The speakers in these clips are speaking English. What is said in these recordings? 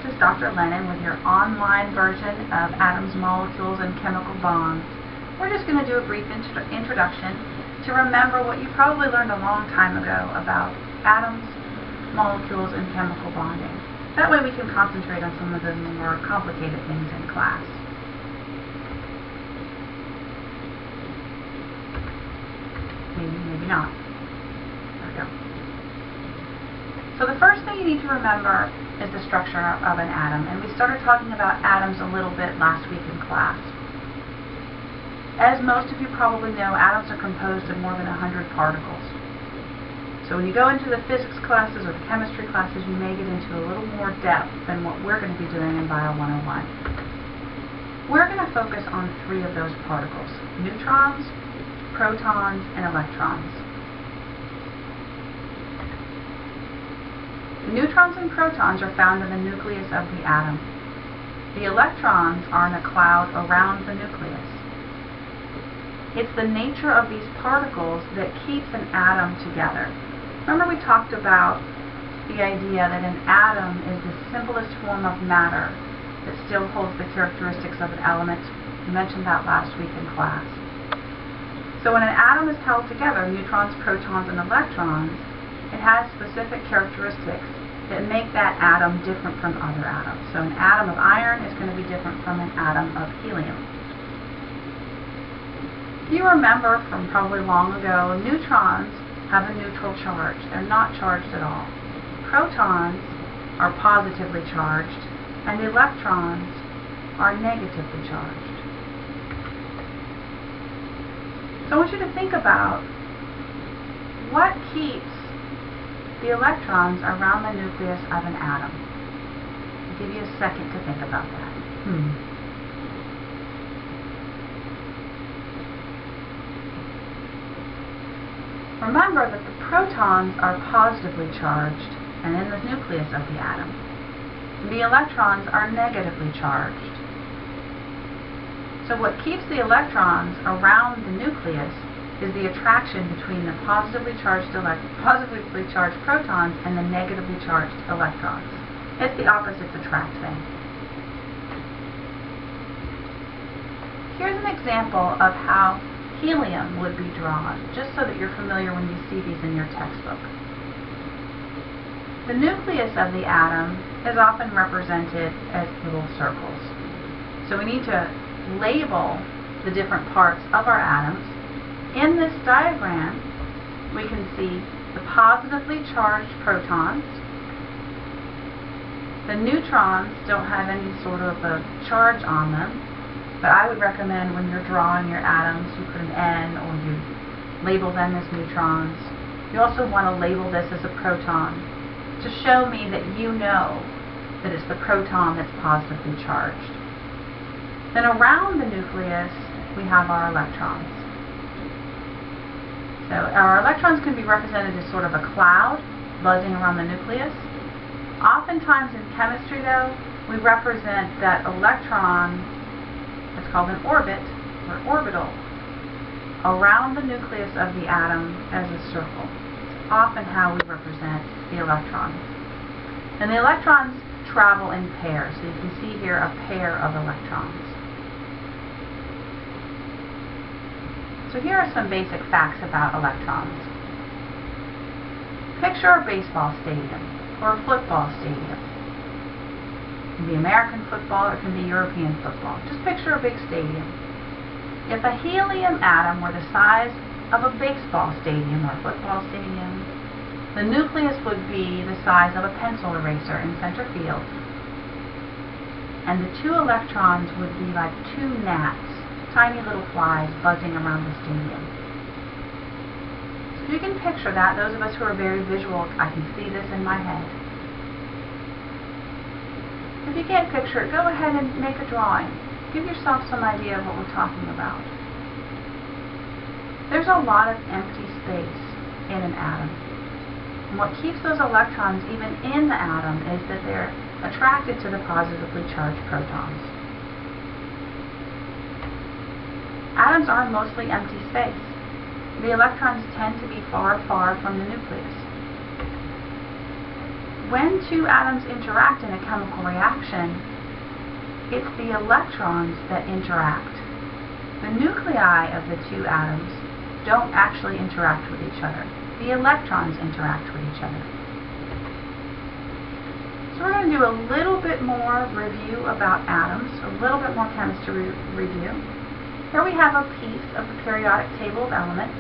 This is Dr. Lennon with your online version of atoms, molecules, and chemical bonds. We're just going to do a brief introduction to remember what you probably learned a long time ago about atoms, molecules, and chemical bonding. That way we can concentrate on some of the more complicated things in class. Maybe not. There we go. So the first thing you need to remember is the structure of an atom. And we started talking about atoms a little bit last week in class. As most of you probably know, atoms are composed of more than 100 particles. So when you go into the physics classes or the chemistry classes, you may get into a little more depth than what we're going to be doing in Bio 101. We're going to focus on 3 of those particles: neutrons, protons, and electrons. The neutrons and protons are found in the nucleus of the atom. The electrons are in a cloud around the nucleus. It's the nature of these particles that keeps an atom together. Remember we talked about the idea that an atom is the simplest form of matter that still holds the characteristics of an element. We mentioned that last week in class. So when an atom is held together, neutrons, protons, and electrons, it has specific characteristics that make that atom different from other atoms. So an atom of iron is going to be different from an atom of helium. If you remember from probably long ago, neutrons have a neutral charge. They're not charged at all. Protons are positively charged, and electrons are negatively charged. So I want you to think about what keeps the electrons around the nucleus of an atom. I'll give you a second to think about that. Remember that the protons are positively charged and in the nucleus of the atom. The electrons are negatively charged. So what keeps the electrons around the nucleus is the attraction between the positively charged protons and the negatively charged electrons. It's the opposites attract thing. Here's an example of how helium would be drawn, just so that you're familiar when you see these in your textbook. The nucleus of the atom is often represented as little circles. So we need to label the different parts of our atoms. In this diagram, we can see the positively charged protons. The neutrons don't have any sort of a charge on them, but I would recommend when you're drawing your atoms, you put an N or you label them as neutrons. You also want to label this as a proton to show me that you know that it's the proton that's positively charged. Then around the nucleus, we have our electrons. So our electrons can be represented as sort of a cloud buzzing around the nucleus. Oftentimes in chemistry, though, we represent that electron, it's called an orbit, or orbital, around the nucleus of the atom as a circle. It's often how we represent the electrons. And the electrons travel in pairs, so you can see here a pair of electrons. So here are some basic facts about electrons. Picture a baseball stadium or a football stadium. It can be American football or it can be European football. Just picture a big stadium. If a helium atom were the size of a baseball stadium or football stadium, the nucleus would be the size of a pencil eraser in center field. And the 2 electrons would be like 2 gnats, tiny little flies buzzing around the stadium. So if you can picture that, those of us who are very visual, I can see this in my head. If you can't picture it, go ahead and make a drawing. Give yourself some idea of what we're talking about. There's a lot of empty space in an atom. And what keeps those electrons even in the atom is that they're attracted to the positively charged protons. Atoms are mostly empty space. The electrons tend to be far, far from the nucleus. when two atoms interact in a chemical reaction, it's the electrons that interact. The nuclei of the two atoms don't actually interact with each other. The electrons interact with each other. So we're going to do a little bit more review about atoms, a little bit more chemistry review. Here we have a piece of the periodic table of elements.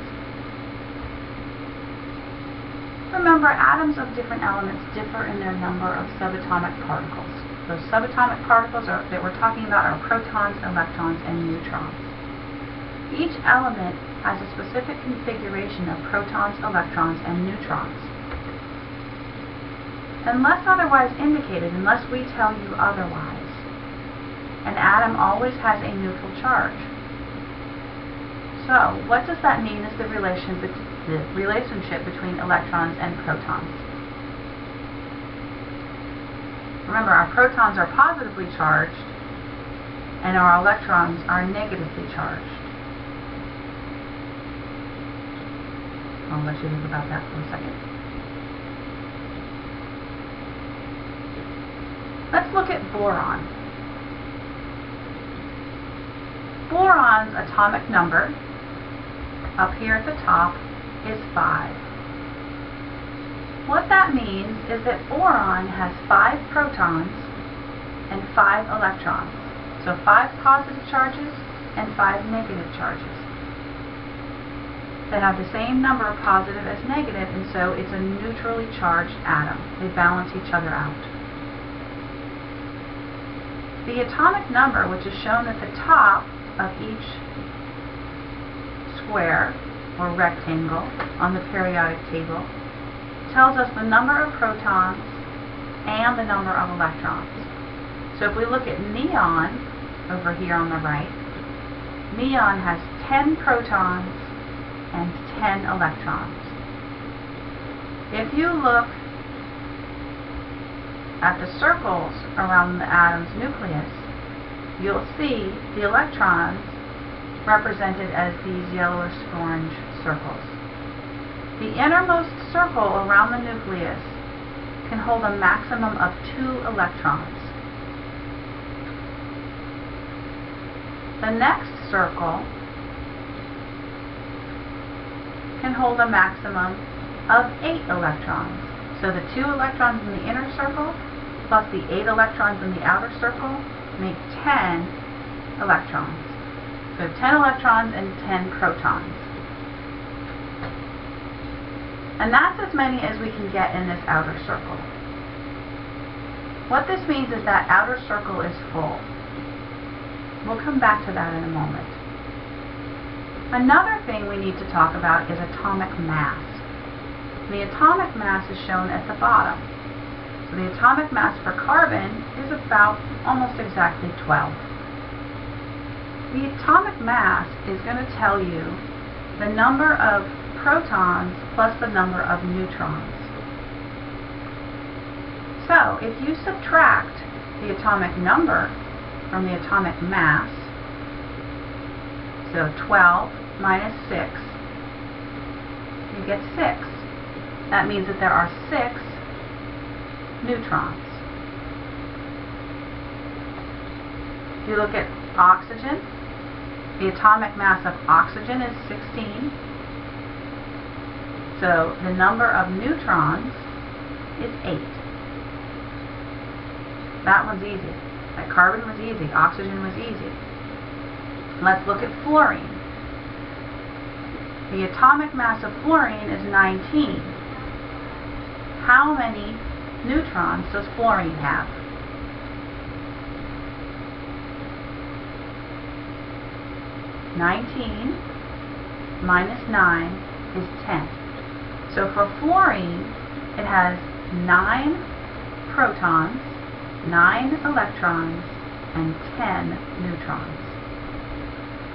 Remember, atoms of different elements differ in their number of subatomic particles. Those subatomic particles that we're talking about are protons, electrons, and neutrons. Each element has a specific configuration of protons, electrons, and neutrons. Unless otherwise indicated, unless we tell you otherwise, an atom always has a neutral charge. So, what does that mean is the relationship between electrons and protons? Remember, our protons are positively charged, and our electrons are negatively charged. I'll let you think about that for a second. Let's look at boron. Boron's atomic number, up here at the top, is 5. What that means is that boron has 5 protons and 5 electrons. So 5 positive charges and 5 negative charges. They have the same number of positive as negative, and so it's a neutrally charged atom. They balance each other out. The atomic number, which is shown at the top of each square or rectangle on the periodic table, tells us the number of protons and the number of electrons. So if we look at neon over here on the right, neon has 10 protons and 10 electrons. If you look at the circles around the atom's nucleus, you'll see the electrons represented as these yellowish-orange circles. The innermost circle around the nucleus can hold a maximum of 2 electrons. The next circle can hold a maximum of 8 electrons. So the 2 electrons in the inner circle plus the 8 electrons in the outer circle make 10 electrons. So 10 electrons and 10 protons. And that's as many as we can get in this outer circle. What this means is that outer circle is full. We'll come back to that in a moment. Another thing we need to talk about is atomic mass. The atomic mass is shown at the bottom. So the atomic mass for carbon is about almost exactly 12. The atomic mass is going to tell you the number of protons plus the number of neutrons. So if you subtract the atomic number from the atomic mass, so 12 minus 6, you get 6. That means that there are 6 neutrons. If you look at oxygen, the atomic mass of oxygen is 16. So the number of neutrons is 8. That one's easy. That carbon was easy. Oxygen was easy. Let's look at fluorine. The atomic mass of fluorine is 19. How many neutrons does fluorine have? (19) minus 9 is 10. So for fluorine, it has 9 protons, 9 electrons, and 10 neutrons.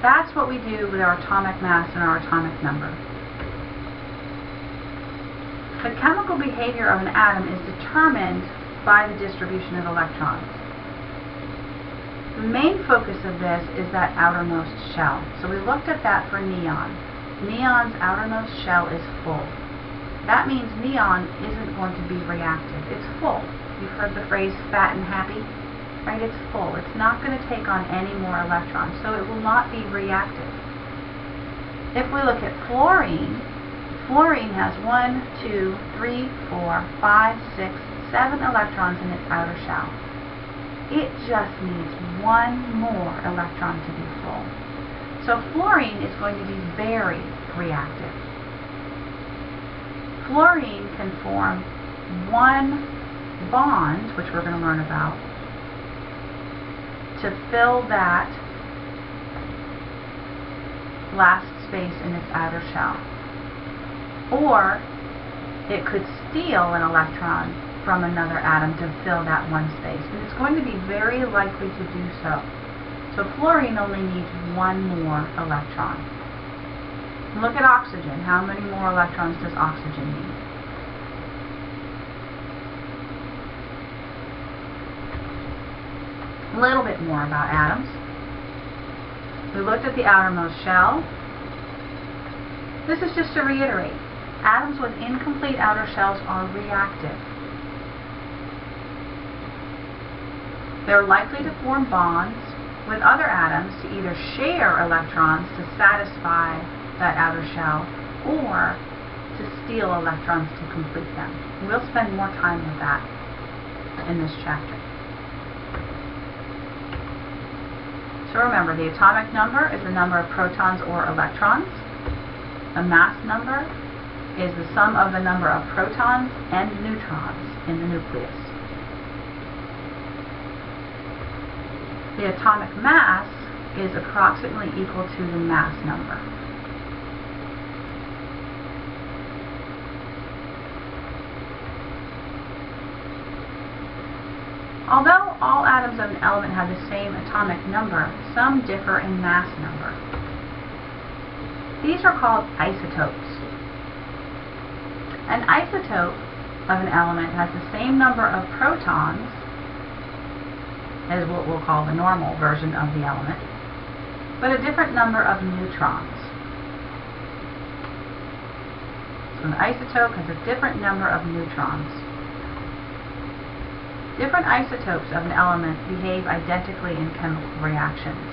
That's what we do with our atomic mass and our atomic number. The chemical behavior of an atom is determined by the distribution of electrons. The main focus of this is that outermost shell. So we looked at that for neon. Neon's outermost shell is full. that means neon isn't going to be reactive. It's full. You've heard the phrase fat and happy, right? It's full. It's not going to take on any more electrons, so it will not be reactive. If we look at fluorine, fluorine has 1, 2, 3, 4, 5, 6, 7 electrons in its outer shell. It just needs one more electron to be full. So fluorine is going to be very reactive. Fluorine can form one bond, which we're going to learn about, to fill that last space in its outer shell. Or it could steal an electron from another atom to fill that one space. And it's going to be very likely to do so. So fluorine only needs one more electron. Look at oxygen. How many more electrons does oxygen need? A little bit more about atoms. We looked at the outermost shell. This is just to reiterate. Atoms with incomplete outer shells are reactive. They're likely to form bonds with other atoms to either share electrons to satisfy that outer shell or to steal electrons to complete them. We'll spend more time with that in this chapter. So remember, the atomic number is the number of protons or electrons. The mass number is the sum of the number of protons and neutrons in the nucleus. The atomic mass is approximately equal to the mass number. Although all atoms of an element have the same atomic number, some differ in mass number. These are called isotopes. An isotope of an element has the same number of protons as what we'll call the normal version of the element, but a different number of neutrons. So an isotope has a different number of neutrons. Different isotopes of an element behave identically in chemical reactions.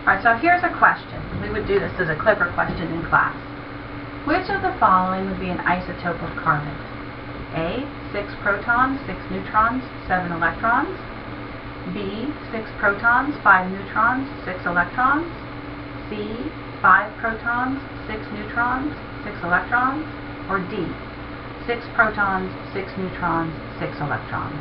Alright, so here's a question. We would do this as a Clipper question in class. Which of the following would be an isotope of carbon? A, 6 protons, 6 neutrons, 7 electrons. B, 6 protons, 5 neutrons, 6 electrons. C, 5 protons, 6 neutrons, 6 electrons. Or D, 6 protons, 6 neutrons, 6 electrons.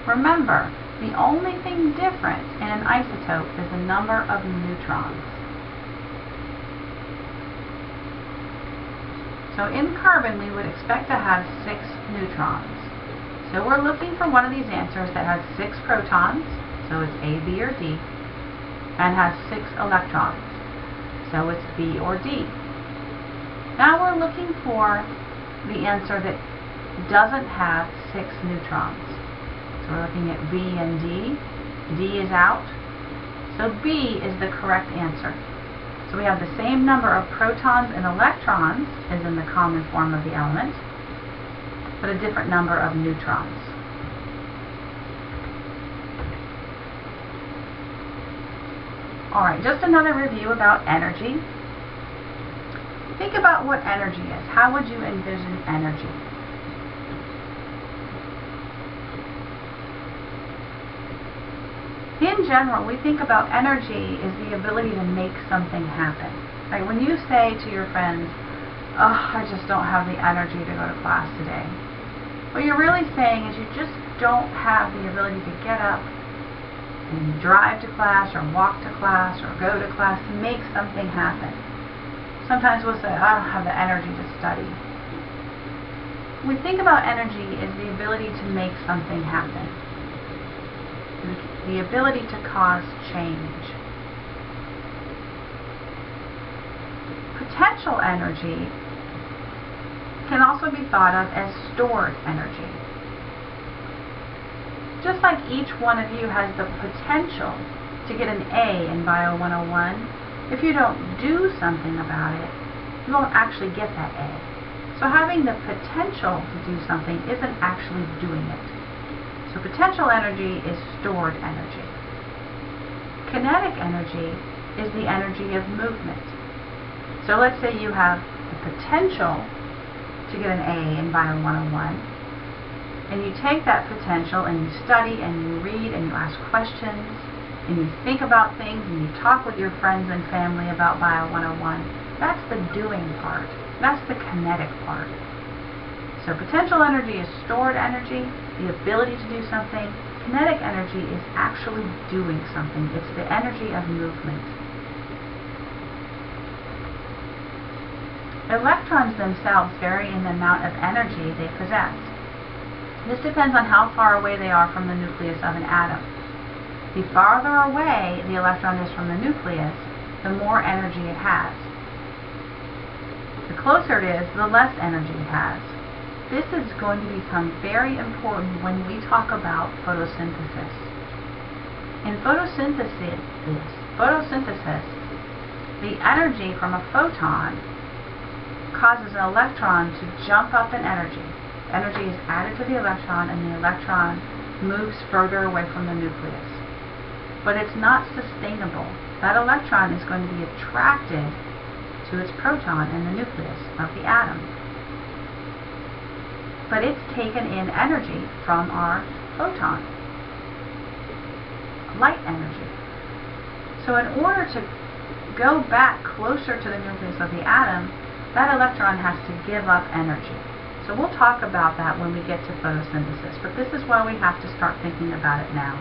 Remember, the only thing different in an isotope is the number of neutrons. So in carbon, we would expect to have 6 neutrons. So we're looking for one of these answers that has 6 protons, so it's A, B, or D, and has 6 electrons, so it's B or D. Now we're looking for the answer that doesn't have 6 neutrons. So we're looking at B and D. D is out. So B is the correct answer. So we have the same number of protons and electrons as in the common form of the element, but a different number of neutrons. Alright, just another review about energy. Think about what energy is. How would you envision energy? In general, we think about energy as the ability to make something happen. Right? When you say to your friends, "Oh, I just don't have the energy to go to class today," what you're really saying is you just don't have the ability to get up and drive to class or walk to class or go to class to make something happen. Sometimes we'll say, "I don't have the energy to study." We think about energy as the ability to make something happen. The ability to cause change. Potential energy can also be thought of as stored energy. Just like each one of you has the potential to get an A in Bio 101, if you don't do something about it, you won't actually get that A. So having the potential to do something isn't actually doing it. So potential energy is stored energy. Kinetic energy is the energy of movement. So let's say you have the potential to get an A in Bio 101, and you take that potential and you study and you read and you ask questions and you think about things and you talk with your friends and family about Bio 101. That's the doing part. That's the kinetic part. So potential energy is stored energy, the ability to do something. Kinetic energy is actually doing something. It's the energy of movement. Electrons themselves vary in the amount of energy they possess. This depends on how far away they are from the nucleus of an atom. The farther away the electron is from the nucleus, the more energy it has. The closer it is, the less energy it has. This is going to become very important when we talk about photosynthesis. In photosynthesis, the energy from a photon causes an electron to jump up in energy. Energy is added to the electron and the electron moves further away from the nucleus. But it's not sustainable. That electron is going to be attracted to its proton in the nucleus of the atom. But it's taken in energy from our photon, light energy. So in order to go back closer to the nucleus of the atom, that electron has to give up energy. So we'll talk about that when we get to photosynthesis, but this is why we have to start thinking about it now.